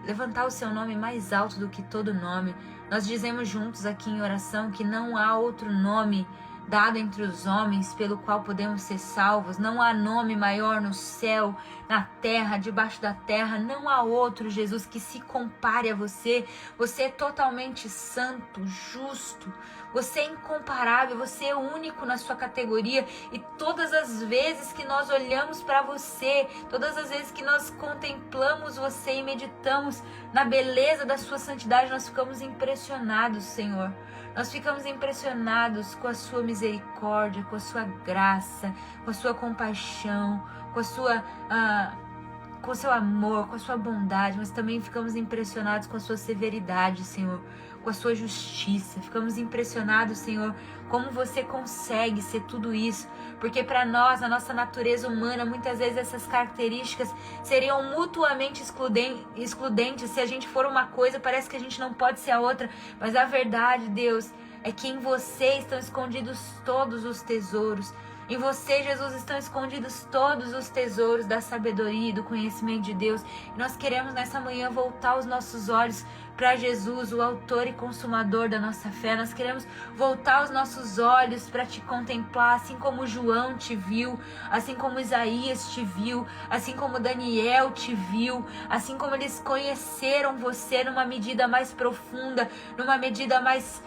levantar o Seu nome mais alto do que todo nome. Nós dizemos juntos aqui em oração que não há outro nome dado entre os homens pelo qual podemos ser salvos. Não há nome maior no céu, na terra, debaixo da terra. Não há outro, Jesus, que se compare a você. Você é totalmente santo, justo. Você é incomparável, você é único na sua categoria. E todas as vezes que nós olhamos para você, todas as vezes que nós contemplamos você e meditamos na beleza da sua santidade, nós ficamos impressionados, Senhor. Nós ficamos impressionados com a sua misericórdia, com a sua graça, com a sua compaixão, com o seu amor, com a sua bondade, mas também ficamos impressionados com a sua severidade, Senhor, com a sua justiça. Ficamos impressionados, Senhor, como você consegue ser tudo isso, porque para nós, na nossa natureza humana, muitas vezes essas características seriam mutuamente excludentes. Se a gente for uma coisa, parece que a gente não pode ser a outra, mas a verdade, Deus, é que em você estão escondidos todos os tesouros. Em você, Jesus, estão escondidos todos os tesouros da sabedoria e do conhecimento de Deus. E nós queremos nessa manhã voltar os nossos olhos para Jesus, o autor e consumador da nossa fé. Nós queremos voltar os nossos olhos para te contemplar, assim como João te viu, assim como Isaías te viu, assim como Daniel te viu, assim como eles conheceram você numa medida mais profunda, numa medida mais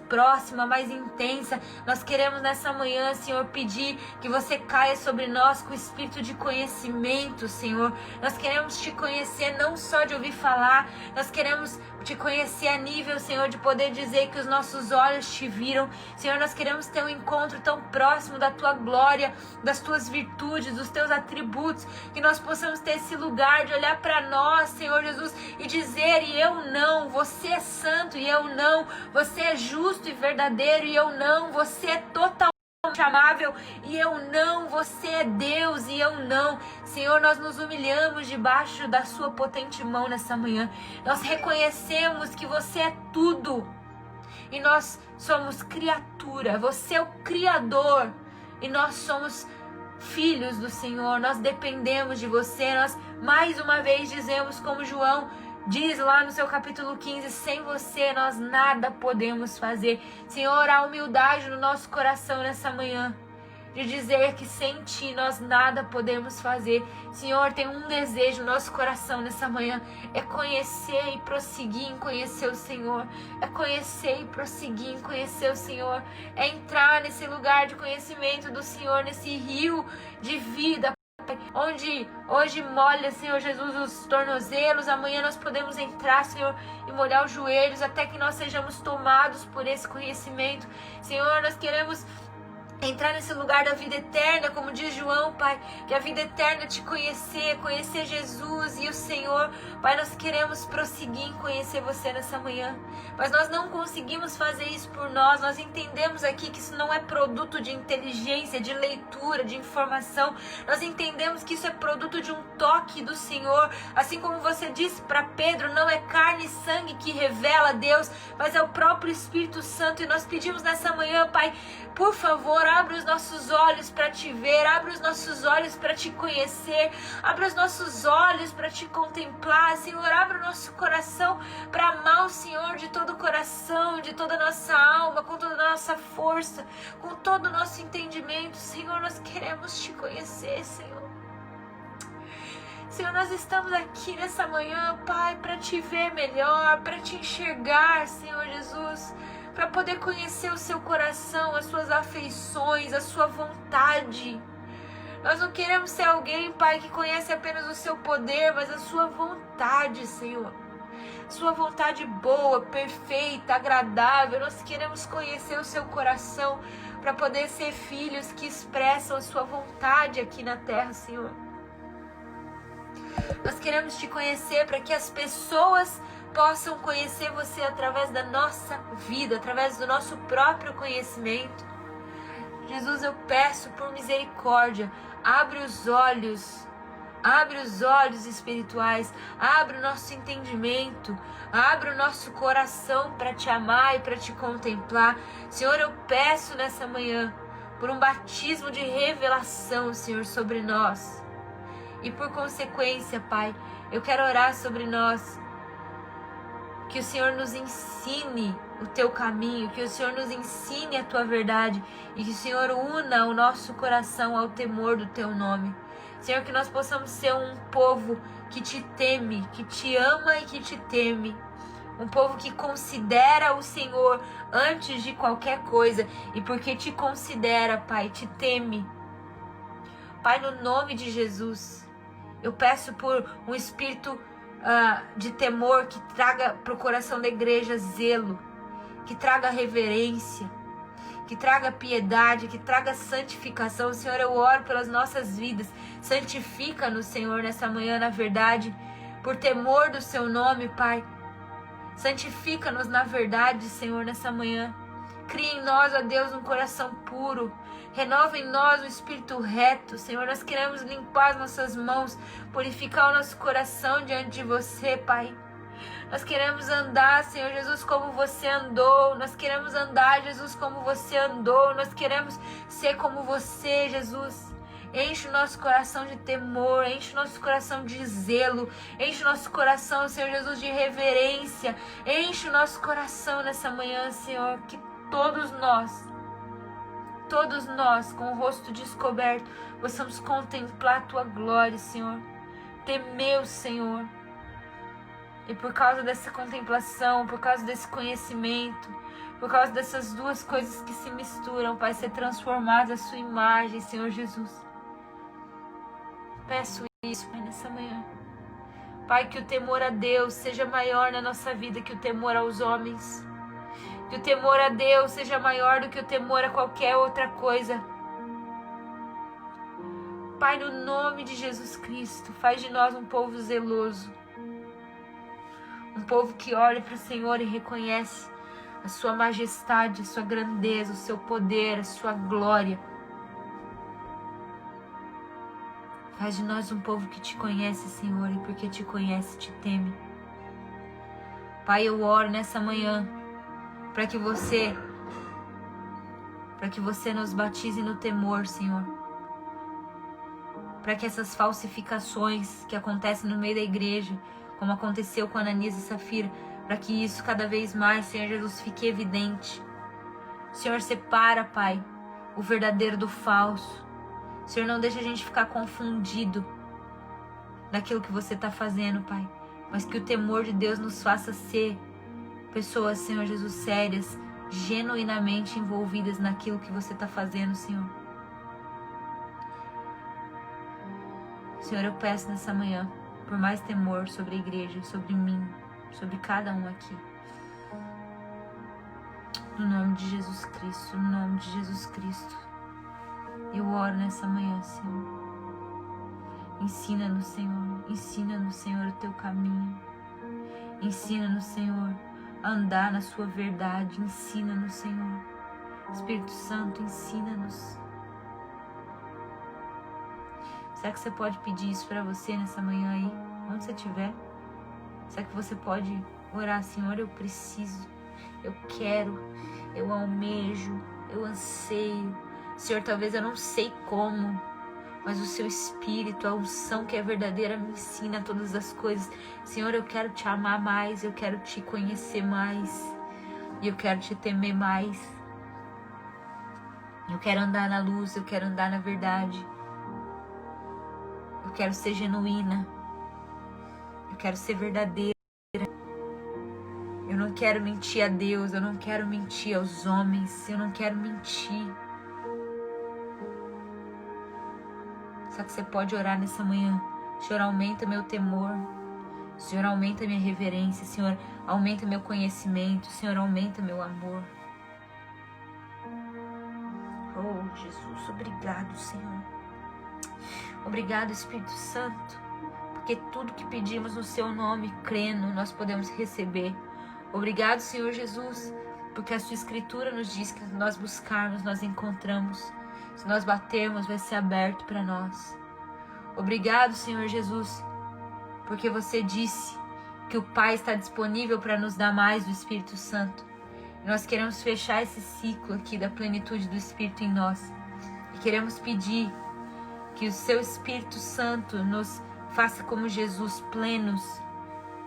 próxima, mais intensa. Nós queremos nessa manhã, Senhor, pedir que você caia sobre nós com o espírito de conhecimento, Senhor. Nós queremos te conhecer não só de ouvir falar, nós queremos te conhecer a nível, Senhor, de poder dizer que os nossos olhos te viram. Senhor, nós queremos ter um encontro tão próximo da tua glória, das tuas virtudes, dos teus atributos, que nós possamos ter esse lugar de olhar para nós, Senhor Jesus, e dizer: e eu não, você é santo, e eu não, você é justo e verdadeiro, e eu não, você é totalmente amável, e eu não, você é Deus, e eu não. Senhor, nós nos humilhamos debaixo da sua potente mão nessa manhã. Nós reconhecemos que você é tudo e nós somos criatura. Você é o Criador e nós somos filhos do Senhor. Nós dependemos de você. Nós mais uma vez dizemos, como João diz lá no seu capítulo 15, sem você nós nada podemos fazer. Senhor, a humildade no nosso coração nessa manhã, de dizer que sem ti nós nada podemos fazer. Senhor, tem um desejo no nosso coração nessa manhã, é conhecer e prosseguir em conhecer o Senhor, é conhecer e prosseguir em conhecer o Senhor, é entrar nesse lugar de conhecimento do Senhor, nesse rio de vida, onde hoje molha, Senhor Jesus, os tornozelos. Amanhã nós podemos entrar, Senhor, e molhar os joelhos, até que nós sejamos tomados por esse conhecimento. Senhor, nós queremos entrar nesse lugar da vida eterna, como diz João, Pai, que a vida eterna é te conhecer, conhecer Jesus e o Senhor. Pai, nós queremos prosseguir em conhecer você nessa manhã, mas nós não conseguimos fazer isso por nós entendemos aqui que isso não é produto de inteligência, de leitura, de informação. Nós entendemos que isso é produto de um toque do Senhor, assim como você disse para Pedro, não é carne e sangue que revela Deus, mas é o próprio Espírito Santo. E nós pedimos nessa manhã, Pai, por favor, abre os nossos olhos para te ver, abre os nossos olhos para te conhecer, abre os nossos olhos para te contemplar, Senhor, abre o nosso coração para amar o Senhor de todo o coração, de toda a nossa alma, com toda a nossa força, com todo o nosso entendimento. Senhor, nós queremos te conhecer, Senhor. Senhor, nós estamos aqui nessa manhã, Pai, para te ver melhor, para te enxergar, Senhor Jesus, para poder conhecer o seu coração, as suas afeições, a sua vontade. Nós não queremos ser alguém, Pai, que conhece apenas o seu poder, mas a sua vontade, Senhor. Sua vontade boa, perfeita, agradável. Nós queremos conhecer o seu coração para poder ser filhos que expressam a sua vontade aqui na terra, Senhor. Nós queremos te conhecer para que as pessoas possam conhecer você através da nossa vida, através do nosso próprio conhecimento. Jesus, eu peço por misericórdia, abre os olhos espirituais, abre o nosso entendimento, abre o nosso coração para te amar e para te contemplar. Senhor, eu peço nessa manhã por um batismo de revelação, Senhor, sobre nós. E por consequência, Pai, eu quero orar sobre nós, que o Senhor nos ensine o teu caminho, que o Senhor nos ensine a tua verdade e que o Senhor una o nosso coração ao temor do teu nome. Senhor, que nós possamos ser um povo que te teme, que te ama e que te teme. Um povo que considera o Senhor antes de qualquer coisa e porque te considera, Pai, te teme. Pai, no nome de Jesus, eu peço por um espírito de temor que traga para o coração da igreja zelo, que traga reverência, que traga piedade, que traga santificação. Senhor, eu oro pelas nossas vidas, santifica-nos, Senhor, nessa manhã, na verdade, por temor do seu nome, Pai. Santifica-nos na verdade, Senhor, nessa manhã. Cria em nós, ó Deus, um coração puro. Renova em nós um espírito reto, Senhor. Nós queremos limpar as nossas mãos, purificar o nosso coração diante de você, Pai. Nós queremos andar, Senhor Jesus, como você andou. Nós queremos andar, Jesus, como você andou. Nós queremos ser como você, Jesus. Enche o nosso coração de temor, enche o nosso coração de zelo, enche o nosso coração, Senhor Jesus, de reverência. Enche o nosso coração nessa manhã, Senhor, que todos nós, com o rosto descoberto, possamos contemplar a Tua glória, Senhor. Temer o Senhor. E por causa dessa contemplação, por causa desse conhecimento, por causa dessas duas coisas que se misturam, Pai, ser transformado à Sua imagem, Senhor Jesus. Peço isso, Pai, nessa manhã. Pai, que o temor a Deus seja maior na nossa vida que o temor aos homens. Que o temor a Deus seja maior do que o temor a qualquer outra coisa. Pai, no nome de Jesus Cristo, faz de nós um povo zeloso. Um povo que olha para o Senhor e reconhece a Sua majestade, a Sua grandeza, o Seu poder, a Sua glória. Faz de nós um povo que Te conhece, Senhor, e porque Te conhece, Te teme. Pai, eu oro nessa manhã para que você nos batize no temor, Senhor. Para que essas falsificações que acontecem no meio da igreja, como aconteceu com Ananias e Safira, para que isso cada vez mais, Senhor Jesus, fique evidente. Senhor, separa, Pai, o verdadeiro do falso. Senhor, não deixa a gente ficar confundido naquilo que você está fazendo, Pai. Mas que o temor de Deus nos faça ser pessoas, Senhor Jesus, sérias, genuinamente envolvidas naquilo que você está fazendo, Senhor. Senhor, eu peço nessa manhã por mais temor sobre a igreja, sobre mim, sobre cada um aqui. No nome de Jesus Cristo, no nome de Jesus Cristo. Eu oro nessa manhã, Senhor. Ensina-nos, Senhor, o Teu caminho. Ensina-nos, Senhor, a andar na Sua verdade. Ensina-nos, Senhor. Espírito Santo, ensina-nos. Será que você pode pedir isso para você nessa manhã aí? Onde você estiver? Será que você pode orar, Senhor, eu preciso, eu quero, eu almejo, eu anseio. Senhor, talvez eu não sei como, mas o Seu Espírito, a unção que é verdadeira, me ensina todas as coisas. Senhor, eu quero Te amar mais, eu quero Te conhecer mais, e eu quero Te temer mais. Eu quero andar na luz, eu quero andar na verdade. Eu quero ser genuína. Eu quero ser verdadeira. Eu não quero mentir a Deus, eu não quero mentir aos homens, eu não quero mentir. Só que você pode orar nessa manhã. Senhor, aumenta meu temor. Senhor, aumenta minha reverência. Senhor, aumenta meu conhecimento. Senhor, aumenta meu amor. Oh, Jesus, obrigado, Senhor. Obrigado, Espírito Santo, porque tudo que pedimos no Seu nome, crendo, nós podemos receber. Obrigado, Senhor Jesus, porque a Sua Escritura nos diz que se nós buscarmos, nós encontramos. Se nós batermos, vai ser aberto para nós. Obrigado, Senhor Jesus, porque você disse que o Pai está disponível para nos dar mais do Espírito Santo. E nós queremos fechar esse ciclo aqui da plenitude do Espírito em nós. E queremos pedir que o Seu Espírito Santo nos faça como Jesus, plenos,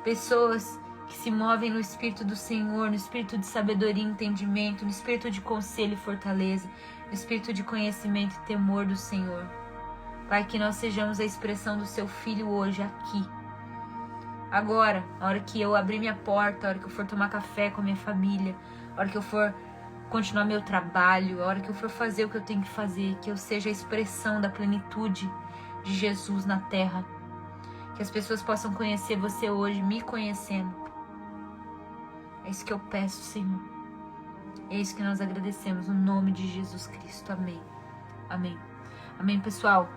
pessoas que se movem no Espírito do Senhor, no Espírito de sabedoria e entendimento, no Espírito de conselho e fortaleza, no Espírito de conhecimento e temor do Senhor. Pai, que nós sejamos a expressão do Seu Filho hoje, aqui. Agora, a hora que eu abrir minha porta, a hora que eu for tomar café com a minha família, a hora que eu for continuar meu trabalho, a hora que eu for fazer o que eu tenho que fazer, que eu seja a expressão da plenitude de Jesus na terra. Que as pessoas possam conhecer você hoje, me conhecendo. É isso que eu peço, Senhor. É isso que nós agradecemos, no nome de Jesus Cristo. Amém. Amém. Amém, pessoal.